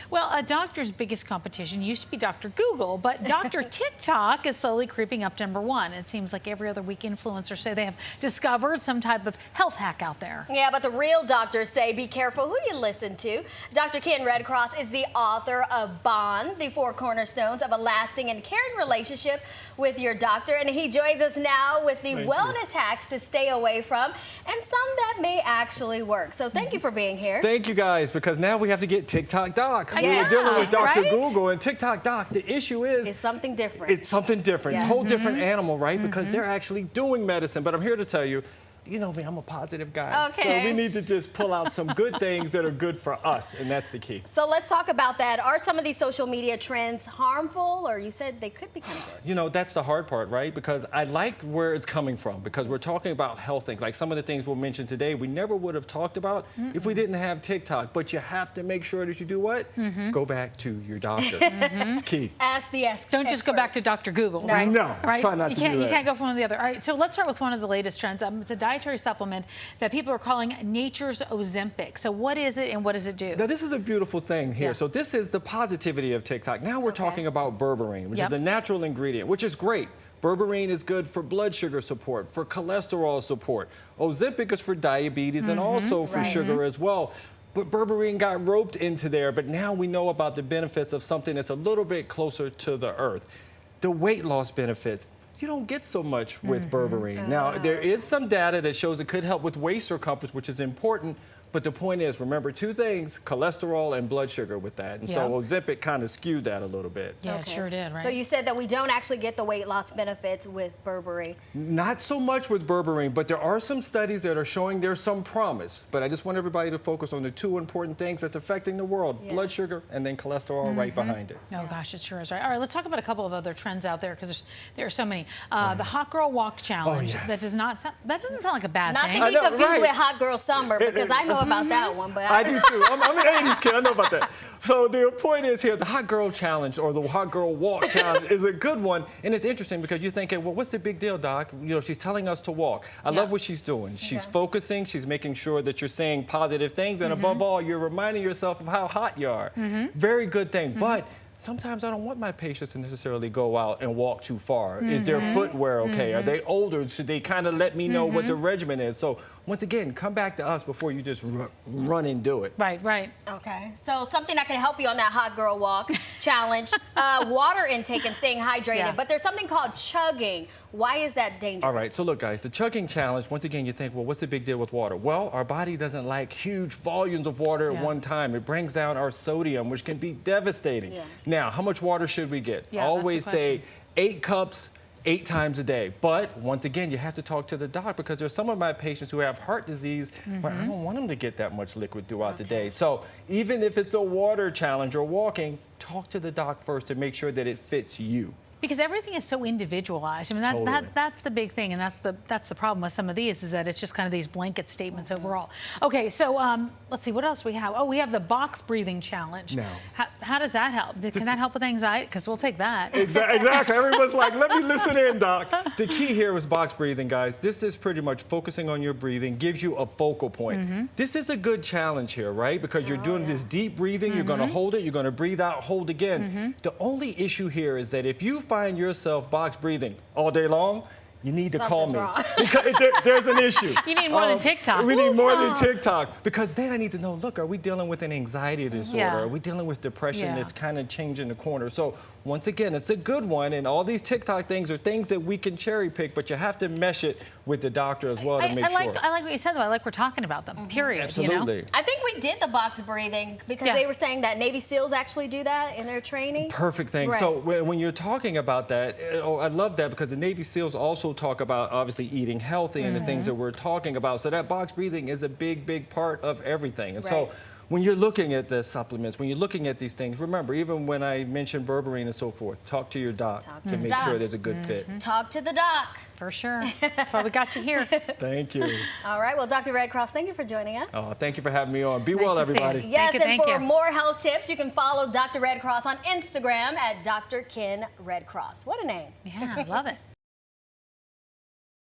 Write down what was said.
Well, a doctor's biggest competition used to be Dr. Google, but Dr. TikTok is slowly creeping up to #1. It seems like every other week influencers say they have discovered some type of health hack out there. Yeah, but the real doctors say be careful who you listen to. Dr. Ken Redcross is the author of Bond, the 4 cornerstones of a lasting and caring relationship with your doctor. And he joins us now with the wellness hacks to stay away from and some that may actually work. So thank you for being here. Thank you guys, because now we have to get TikTok Doc. Yeah, We were dealing with Dr. right? Google and TikTok Doc. The issue is It's something different. it's something different. Yeah. Whole different animal, right? Because they're actually doing medicine. But I'm here to tell you, you know me, I'm a positive guy. Okay. So we need to just pull out some good things that are good for us, and that's the key. So let's talk about that. Are some of these social media trends harmful, or you said they could be kind of good? You know, that's the hard part, right? Because I like where it's coming from, because we're talking about health things. Like some of the things we'll mention today, we never would have talked about if we didn't have TikTok. But you have to make sure that you do what? Go back to your doctor. It's key. Ask the experts. Don't just go back to Dr. Google, No. right? No, right? try not to do You that. can't go from one to the other. All right, so let's start with one of the latest trends. It's a dietary supplement that people are calling Nature's Ozempic. So what is it and what does it do? Now, this is a beautiful thing here. Yeah. So this is the positivity of TikTok. Now we're talking about berberine, which is a natural ingredient, which is great. Berberine is good for blood sugar support, for cholesterol support. Ozempic is for diabetes and also for sugar as well. But berberine got roped into there, but now we know about the benefits of something that's a little bit closer to the earth. The weight loss benefits. You don't get so much with berberine. Now, there is some data that shows it could help with waist circumference, which is important. But the point is, remember 2 things, cholesterol and blood sugar with that. And so Ozempic kind of skewed that a little bit. Yeah, it sure did, right? So you said that we don't actually get the weight loss benefits with berberine. Not so much with berberine, but there are some studies that are showing there's some promise. But I just want everybody to focus on the 2 important things that's affecting the world, blood sugar and then cholesterol right behind it. Oh gosh, it sure is right. All right, let's talk about a couple of other trends out there because there are so many. The Hot Girl Walk Challenge. That doesn't sound like a bad Not thing. to be confused with Hot Girl Summer, because I know about that one. But I do too. I'm an 80s kid. I know about that. So the point is here, the Hot Girl Challenge or the Hot Girl Walk Challenge is a good one. And it's interesting because you're thinking, well, what's the big deal, Doc? You know, she's telling us to walk. I love what she's doing. She's focusing. She's making sure that you're saying positive things. And above all, you're reminding yourself of how hot you are. Very good thing. But sometimes I don't want my patients to necessarily go out and walk too far. Is their footwear okay? Are they older? Should they kind of let me know what the regimen is? So once again, come back to us before you just run and do it. Right, right. okay, so something that can help you on that Hot Girl Walk Challenge, water intake and staying hydrated. But there's something called chugging. Why is that dangerous? All right, so look, guys, the chugging challenge, once again, you think, well, what's the big deal with water? Well, our body doesn't like huge volumes of water at one time. It brings down our sodium, which can be devastating. Now, how much water should we get? I always say 8 cups, 8 times a day. But once again, you have to talk to the doc, because there's some of my patients who have heart disease where I don't want them to get that much liquid throughout the day. So even if it's a water challenge or walking, talk to the doc first to make sure that it fits you. Because everything is so individualized. I mean, that's the big thing, and that's the problem with some of these, is that it's just kind of these blanket statements overall. Okay, so let's see, what else we have? Oh, we have the box breathing challenge. Now, how does that help? Can that help with anxiety? Because we'll take that. Exactly. Everyone's like, let me listen in, Doc. The key here is box breathing, guys. This is pretty much focusing on your breathing, gives you a focal point. This is a good challenge here, right? Because you're doing this deep breathing, you're going to hold it, you're going to breathe out, hold again. The only issue here is that if you find yourself box breathing all day long, you need to call me. Because there's an issue. You need more than TikTok. We need more than TikTok. Because then I need to know, look, are we dealing with an anxiety disorder? Are we dealing with depression that's kind of changing the corner? So once again, it's a good one. And all these TikTok things are things that we can cherry pick, but you have to mesh it with the doctor as well to make sure. I like what you said, though. I like we're talking about them, period. Absolutely. You know? I think we did the box breathing because they were saying that Navy SEALs actually do that in their training. Perfect thing. Right. So when you're talking about that, I love that, because the Navy SEALs also talk about obviously eating healthy and the things that we're talking about. So that box breathing is a big part of everything. And so when you're looking at the supplements, when you're looking at these things, remember, even when I mentioned berberine and so forth, talk to your doc to make sure there's a good fit. Talk to the doc. For sure. That's why we got you here. Thank you. All right. Well, Dr. Redcross, thank you for joining us. Oh, thank you for having me on. Be well, everybody. Yes, thank and you. for more health tips, you can follow Dr. Redcross on Instagram at Dr. Ken Redcross. What a name. Yeah, I love it.